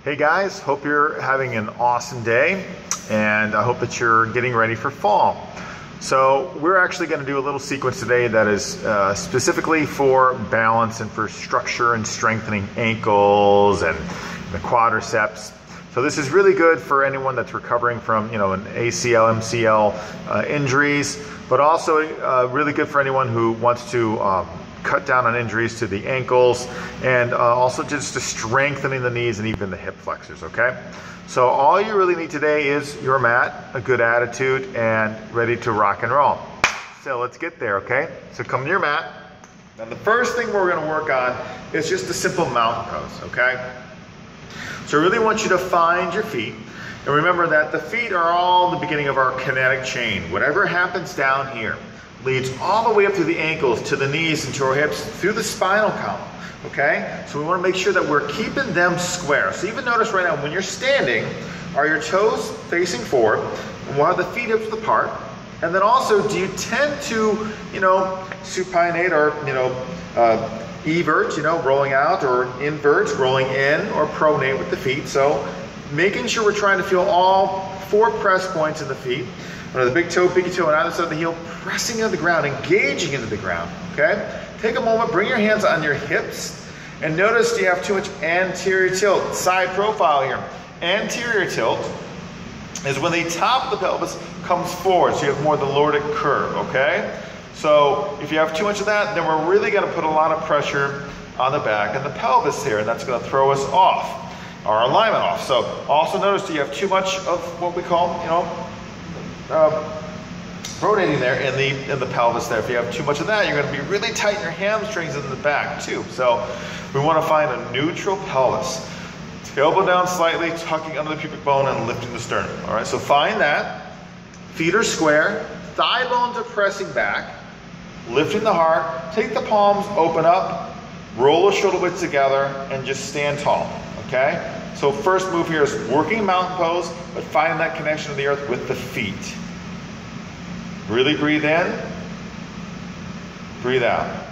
Hey guys, hope you're having an awesome day, and I hope that you're getting ready for fall. So we're actually going to do a little sequence today that is specifically for balance and for structure and strengthening ankles and the quadriceps. So this is really good for anyone that's recovering from, an ACL, MCL injuries, but also really good for anyone who wants to cut down on injuries to the ankles, and also just to strengthening the knees and even the hip flexors, okay? So all you really need today is your mat, a good attitude, and ready to rock and roll. So let's get there, okay? So come to your mat. Now the first thing we're gonna work on is just a simple mountain pose, okay? So I really want you to find your feet, and remember that the feet are all the beginning of our kinetic chain. Whatever happens down here leads all the way up through the ankles, to the knees, and to our hips, through the spinal column, okay? So we want to make sure that we're keeping them square. So even notice right now, when you're standing, are your toes facing forward, and while the feet hips apart? And then also, do you tend to, supinate or, evert, rolling out, or invert, rolling in, or pronate with the feet? So making sure we're trying to feel all 4 press points in the feet. The big toe, pinky toe, and either side of the heel, pressing into the ground, engaging into the ground, okay? Take a moment, bring your hands on your hips, and notice, do you have too much anterior tilt? Side profile here. Anterior tilt is when the top of the pelvis comes forward, so you have more of the lordic curve, okay? So if you have too much of that, then we're really gonna put a lot of pressure on the back and the pelvis here, and that's gonna throw us off, our alignment off. So also notice, do you have too much of what we call, rotating there in the pelvis there. If you have too much of that, you're going to be really tight in your hamstrings in the back too. So we want to find a neutral pelvis. Tailbone down slightly, tucking under the pubic bone and lifting the sternum. All right, so find that. Feet are square, thigh bones are pressing back, lifting the heart. Take the palms, open up, roll the shoulder blades together, and just stand tall, okay? So first move here is working mountain pose, but finding that connection to the earth with the feet. Really breathe in, breathe out.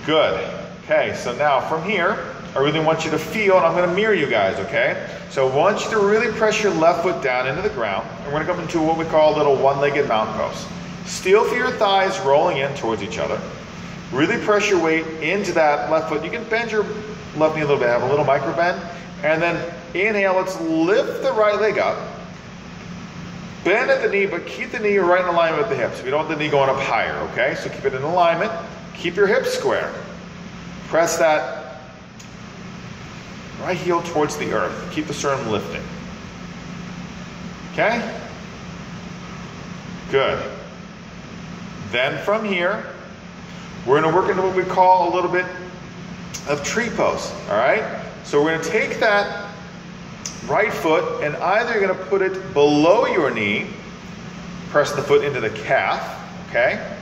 Good. Okay, so now from here, I really want you to feel, and I'm going to mirror you guys, okay? So I want you to really press your left foot down into the ground, and we're going to come into what we call a little one-legged mountain pose. Still feel your thighs rolling in towards each other. Really press your weight into that left foot. You can bend your left knee a little bit, have a little micro bend. And then inhale, let's lift the right leg up. Bend at the knee, but keep the knee right in alignment with the hips. We don't want the knee going up higher, okay? So keep it in alignment. Keep your hips square. Press that right heel towards the earth. Keep the sternum lifting. Okay? Good. Then from here, we're going to work into what we call a little bit of tree pose, all right? So we're going to take that right foot, and either you're going to put it below your knee, press the foot into the calf, okay?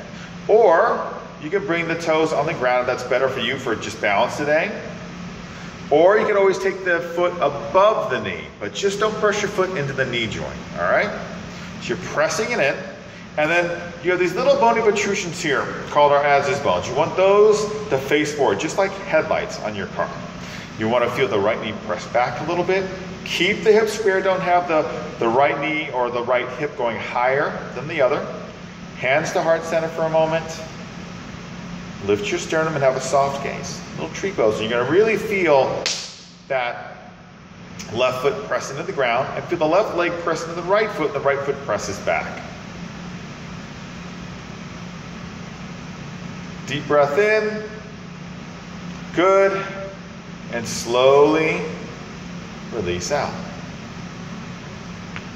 Or you can bring the toes on the ground if that's better for you for just balance today. Or you can always take the foot above the knee, but just don't press your foot into the knee joint, all right? So you're pressing it in. And then you have these little bony protrusions here called our as-is bones. You want those to face forward, just like headlights on your car. You want to feel the right knee press back a little bit. Keep the hips square. Don't have the right knee or the right hip going higher than the other. Hands to heart center for a moment. Lift your sternum and have a soft gaze. Little tree pose. And you're going to really feel that left foot press into the ground, and feel the left leg press into the right foot, and the right foot presses back. Deep breath in. Good. And slowly release out.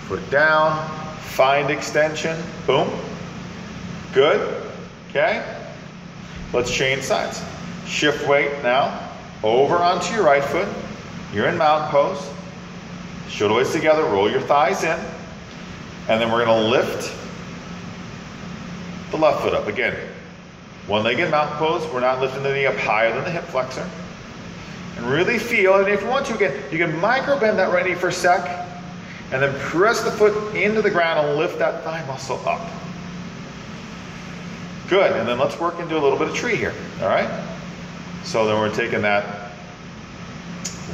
Foot down. Find extension. Boom. Good. Okay. Let's change sides. Shift weight now over onto your right foot. You're in mountain pose. Shoulder blades together. Roll your thighs in. And then we're going to lift the left foot up. Again, one-legged mountain pose. We're not lifting the knee up higher than the hip flexor. And really feel, and if you want to, again, you can micro bend that right knee for a sec, and then press the foot into the ground and lift that thigh muscle up. Good, and then let's work into a little bit of tree here, all right? So then we're taking that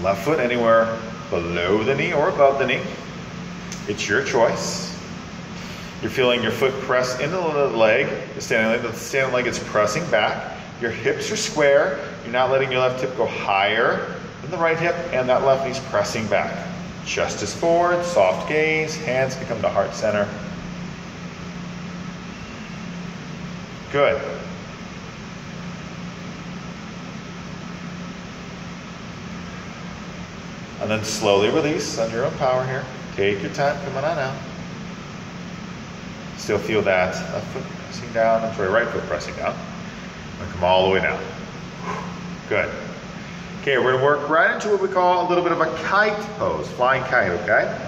left foot anywhere below the knee or above the knee. It's your choice. You're feeling your foot press into the leg. The standing leg is pressing back. Your hips are square. You're not letting your left hip go higher than the right hip, and that left knee's pressing back. Chest is forward, soft gaze, hands can come to heart center. Good. And then slowly release on your own power here. Take your time, come on out. Still feel that left foot pressing down, I'm sorry, right foot pressing down. And come all the way down. Good. Okay, we're gonna work right into what we call a little bit of a kite pose, flying kite, okay?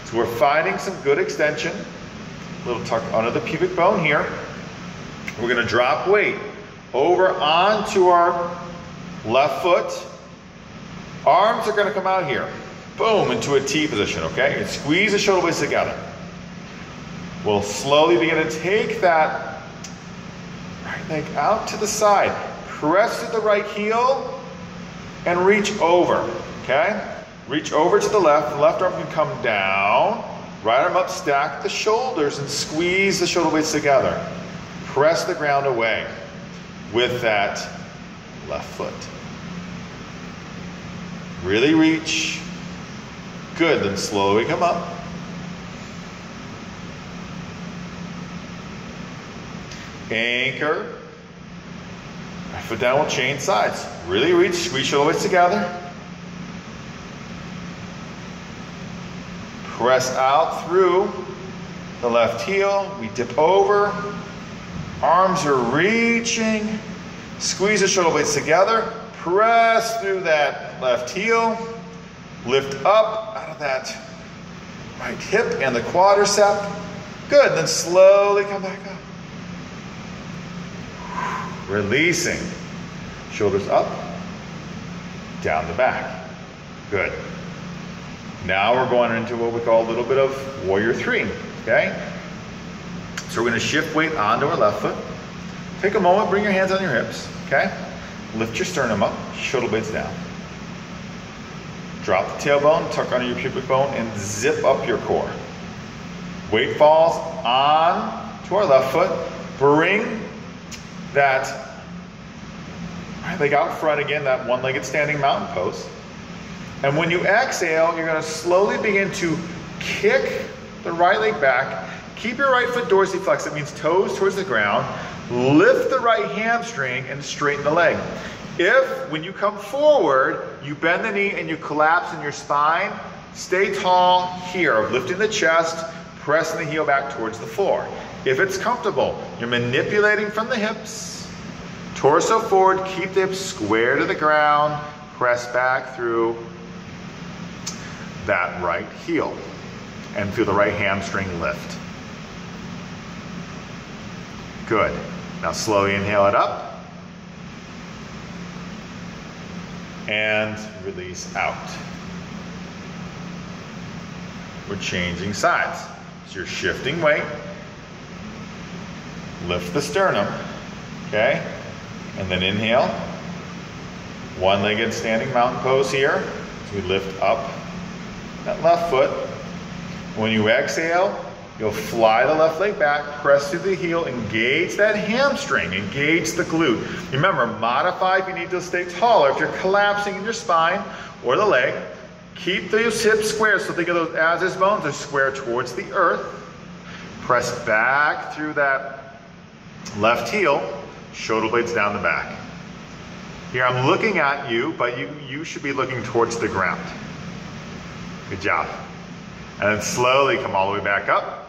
So we're finding some good extension, a little tuck under the pubic bone here. We're gonna drop weight over onto our left foot. Arms are gonna come out here. Boom, into a T position, okay? And squeeze the shoulder blades together. We'll slowly begin to take that right leg out to the side. Press to the right heel and reach over, okay? Reach over to the left arm can come down. Right arm up, stack the shoulders and squeeze the shoulder blades together. Press the ground away with that left foot. Really reach. Good, then slowly come up. Anchor. Right foot down, we'll change sides. Really reach, squeeze shoulder blades together. Press out through the left heel. We dip over. Arms are reaching. Squeeze the shoulder blades together. Press through that left heel. Lift up out of that right hip and the quadricep. Good, then slowly come back up. Releasing. Shoulders up, down the back. Good. Now we're going into what we call a little bit of warrior three, okay? So we're gonna shift weight onto our left foot. Take a moment, bring your hands on your hips, okay? Lift your sternum up, shoulder blades down. Drop the tailbone, tuck under your pubic bone, and zip up your core. Weight falls on to our left foot. Bring that right leg out front again, that one-legged standing mountain pose. And when you exhale, you're gonna slowly begin to kick the right leg back. Keep your right foot dorsiflexed, that means toes towards the ground. Lift the right hamstring and straighten the leg. If, when you come forward, you bend the knee and you collapse in your spine, stay tall here, lifting the chest, pressing the heel back towards the floor. If it's comfortable, you're manipulating from the hips, torso forward, keep the hips square to the ground, press back through that right heel, and feel the right hamstring lift. Good. Now slowly inhale it up. And release out. We're changing sides. So you're shifting weight. Lift the sternum, okay? And then inhale. One-legged standing mountain pose here. So we lift up that left foot. When you exhale, you'll fly the left leg back, press through the heel, engage that hamstring, engage the glute. Remember, modify if you need to stay taller. If you're collapsing in your spine or the leg, keep those hips square. So think of those as is bones, they're square towards the earth. Press back through that left heel, shoulder blades down the back. Here I'm looking at you, but you should be looking towards the ground. Good job. And then slowly come all the way back up.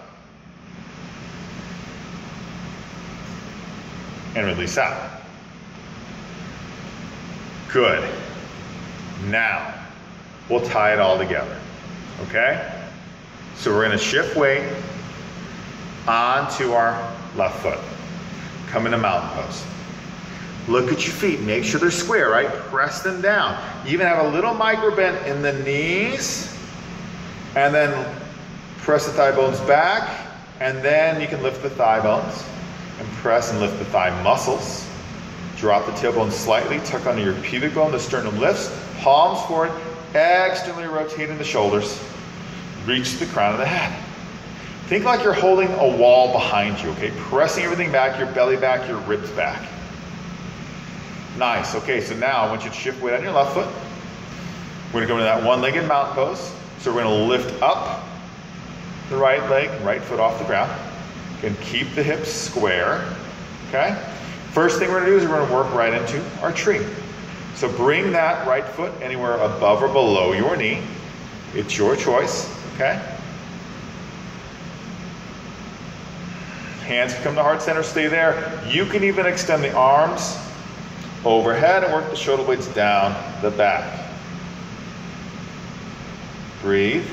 And release out. Good. Now, we'll tie it all together, okay? So we're gonna shift weight onto our left foot. Come into mountain pose. Look at your feet, make sure they're square, right? Press them down. You even have a little micro bend in the knees, and then press the thigh bones back, and then you can lift the thigh bones and press and lift the thigh muscles. Drop the tailbone slightly, tuck under your pubic bone, the sternum lifts, palms forward, externally rotating the shoulders. Reach the crown of the head. Think like you're holding a wall behind you, okay? Pressing everything back, your belly back, your ribs back. Nice, okay, so now I want you to shift weight on your left foot. We're gonna go into that one-legged mountain pose. So we're gonna lift up the right leg, right foot off the ground. Again, keep the hips square, okay? First thing we're gonna do is we're gonna work right into our tree. So bring that right foot anywhere above or below your knee. It's your choice, okay? Hands can come to heart center, stay there. You can even extend the arms overhead and work the shoulder blades down the back. Breathe.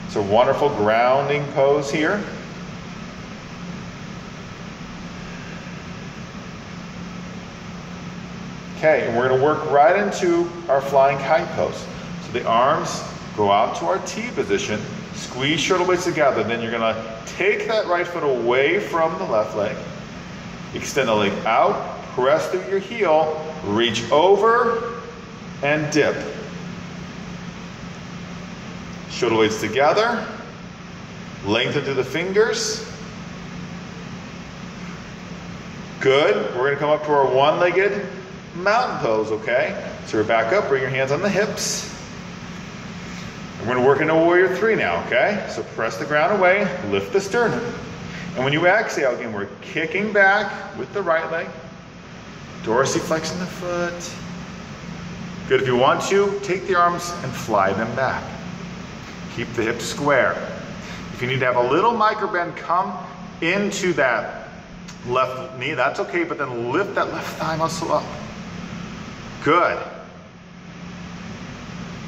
It's a wonderful grounding pose here. Okay, and we're going to work right into our flying kite pose. So the arms go out to our T position, squeeze shoulder blades together, then you're going to take that right foot away from the left leg, extend the leg out, press through your heel, reach over, and dip. Shoulder blades together, lengthen through the fingers. Good, we're going to come up to our one-legged mountain pose, okay? So we're back up, bring your hands on the hips. We're going to work into Warrior 3 now, okay? So press the ground away, lift the sternum. And when you exhale, again, we're kicking back with the right leg, dorsiflexing the foot. Good, if you want to, take the arms and fly them back. Keep the hips square. If you need to have a little micro bend, come into that left knee, that's okay, but then lift that left thigh muscle up. Good.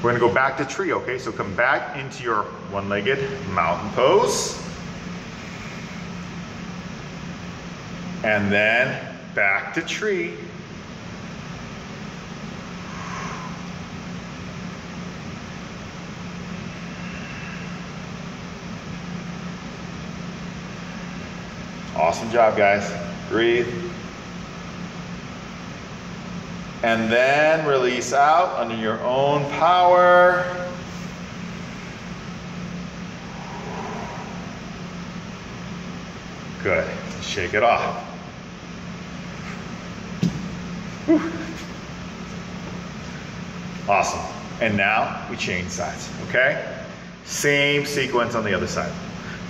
We're gonna go back to tree, okay? So come back into your one-legged mountain pose. And then back to tree. Awesome job, guys. Breathe. And then release out under your own power. Good. Shake it off. Whew. Awesome. And now we change sides, okay? Same sequence on the other side.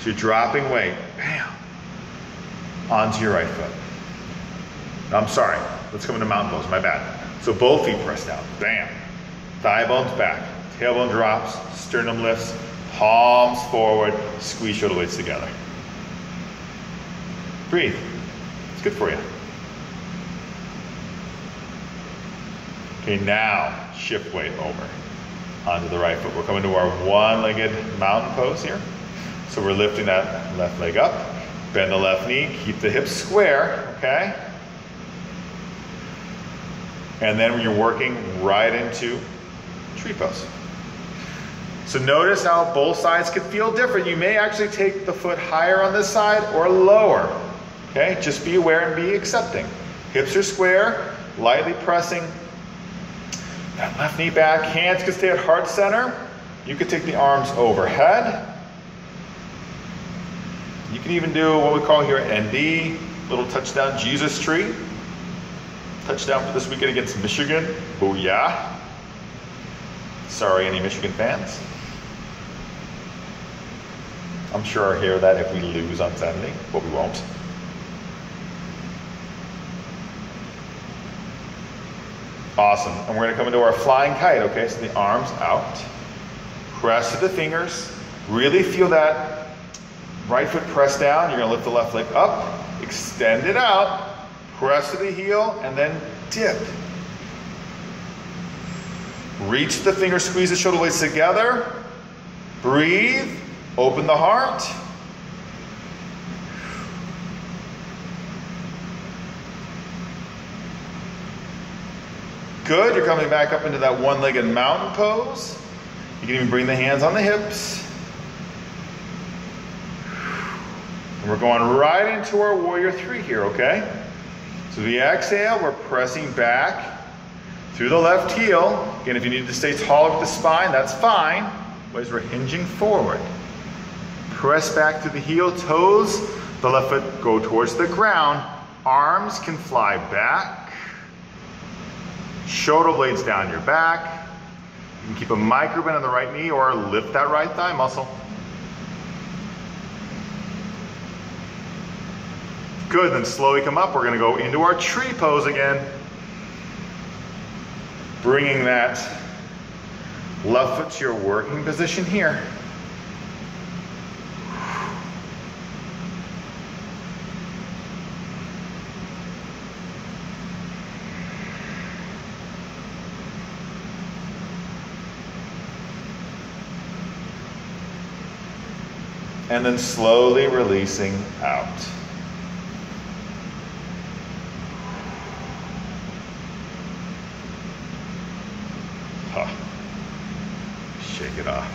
So you're dropping weight, bam, onto your right foot. I'm sorry, let's come into mountain pose, my bad. So both feet press down, bam. Thigh bones back, tailbone drops, sternum lifts, palms forward, squeeze shoulder blades together. Breathe, it's good for you. Okay, now shift weight over onto the right foot. We're coming to our one-legged mountain pose here. So we're lifting that left leg up, bend the left knee, keep the hips square, okay? And then you're working right into tree pose. So notice how both sides could feel different. You may actually take the foot higher on this side or lower, okay? Just be aware and be accepting. Hips are square, lightly pressing that left knee back. Hands can stay at heart center. You could take the arms overhead. You can even do what we call here ND, little touchdown Jesus tree. Touchdown for this weekend against Michigan. Booyah. Sorry, any Michigan fans. I'm sure I'll hear that if we lose on Saturday, but we won't. Awesome. And we're going to come into our flying kite, okay? So the arms out. Press to the fingers. Really feel that right foot press down. You're going to lift the left leg up. Extend it out. Press to the heel and then dip. Reach the fingers, squeeze the shoulder blades together. Breathe. Open the heart. Good. You're coming back up into that one-legged mountain pose. You can even bring the hands on the hips. And we're going right into our warrior three here, okay? So we exhale, we're pressing back through the left heel. Again, if you need to stay taller with the spine, that's fine. Otherwise, we're hinging forward. Press back through the heel, toes, the left foot go towards the ground. Arms can fly back. Shoulder blades down your back. You can keep a micro bend on the right knee or lift that right thigh muscle. Good, then slowly come up. We're gonna go into our tree pose again. Bringing that left foot to your working position here. And then slowly releasing out. Shake it off.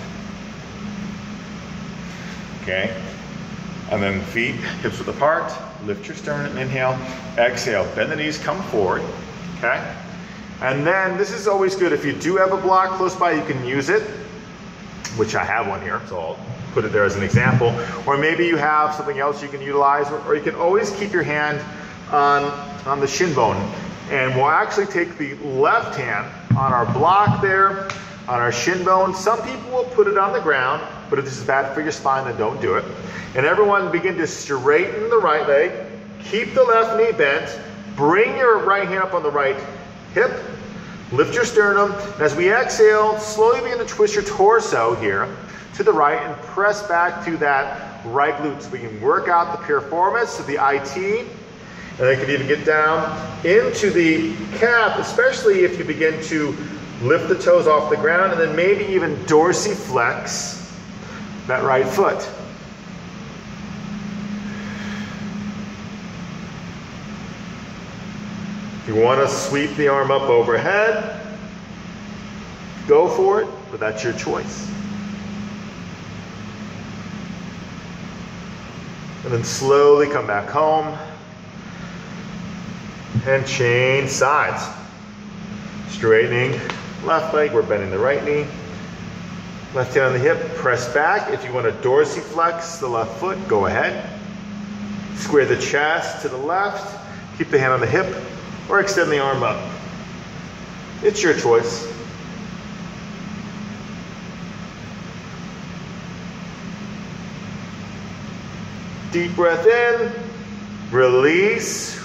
Okay. And then feet, hips width apart. Lift your sternum, inhale. Exhale, bend the knees, come forward. Okay. And then this is always good. If you do have a block close by, you can use it, which I have one here, so I'll put it there as an example. Or maybe you have something else you can utilize, or you can always keep your hand on the shin bone. And we'll actually take the left hand on our block there, on our shin bone. Some people will put it on the ground, but if this is bad for your spine, then don't do it. And everyone begin to straighten the right leg. Keep the left knee bent. Bring your right hand up on the right hip. Lift your sternum. As we exhale, slowly begin to twist your torso here to the right and press back to that right glute so we can work out the piriformis, so the IT. And then you can even get down into the calf, especially if you begin to lift the toes off the ground and then maybe even dorsiflex that right foot. If you want to sweep the arm up overhead, go for it, but that's your choice. And then slowly come back home and change sides. Straightening left leg, we're bending the right knee. Left hand on the hip, press back. If you want to dorsiflex the left foot, go ahead. Square the chest to the left, keep the hand on the hip, or extend the arm up. It's your choice. Deep breath in, release.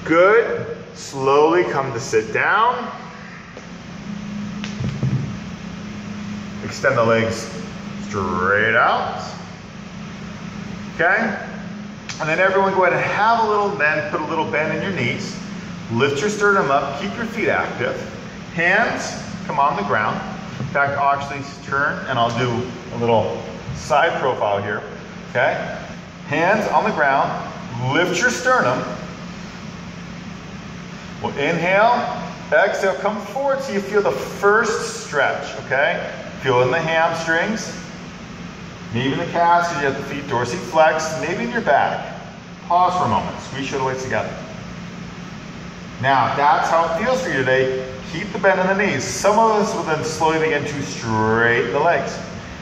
Good. Slowly come to sit down. Extend the legs straight out. Okay? And then everyone go ahead and have a little bend, put a little bend in your knees. Lift your sternum up, keep your feet active. Hands come on the ground. In fact, I'll actually turn and I'll do a little side profile here. Okay? Hands on the ground, lift your sternum. We'll inhale, exhale, come forward so you feel the first stretch, okay? Feel in the hamstrings, maybe in the calves because you have the feet dorsiflexed, maybe in your back. Pause for a moment, squeeze shoulder blades together. Now, if that's how it feels for you today, keep the bend in the knees. Some of us will then slowly begin to straighten the legs.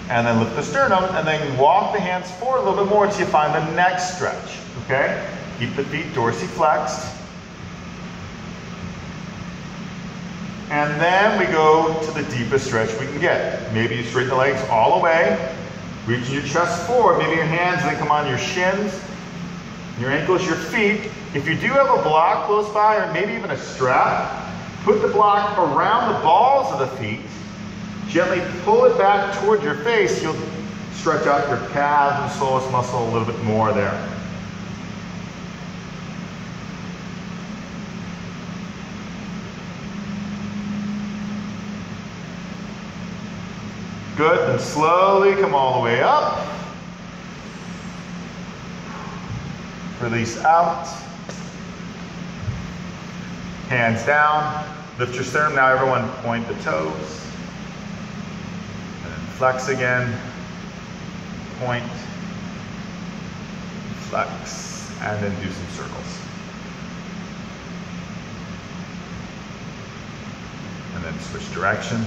And then lift the sternum, and then walk the hands forward a little bit more until you find the next stretch, okay? Keep the feet dorsiflexed. And then we go to the deepest stretch we can get. Maybe you straighten the legs all the way, reaching your chest forward. Maybe your hands then come on your shins, your ankles, your feet. If you do have a block close by, or maybe even a strap, put the block around the balls of the feet. Gently pull it back toward your face. You'll stretch out your calves and psoas muscle a little bit more there. Good, then slowly come all the way up. Release out. Hands down. Lift your sternum. Now everyone point the toes. And then flex again. Point. flex, and then do some circles. And then switch direction.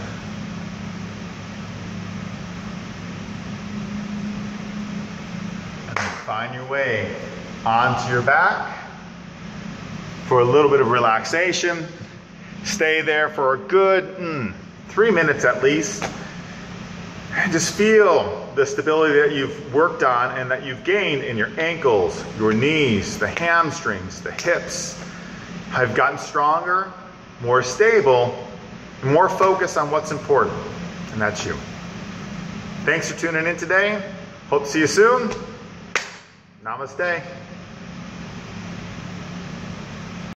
And then find your way onto your back for a little bit of relaxation. Stay there for a good 3 minutes at least. And just feel the stability that you've worked on and that you've gained in your ankles, your knees, the hamstrings, the hips. Have gotten stronger, more stable, more focused on what's important, and that's you. Thanks for tuning in today. Hope to see you soon. Namaste.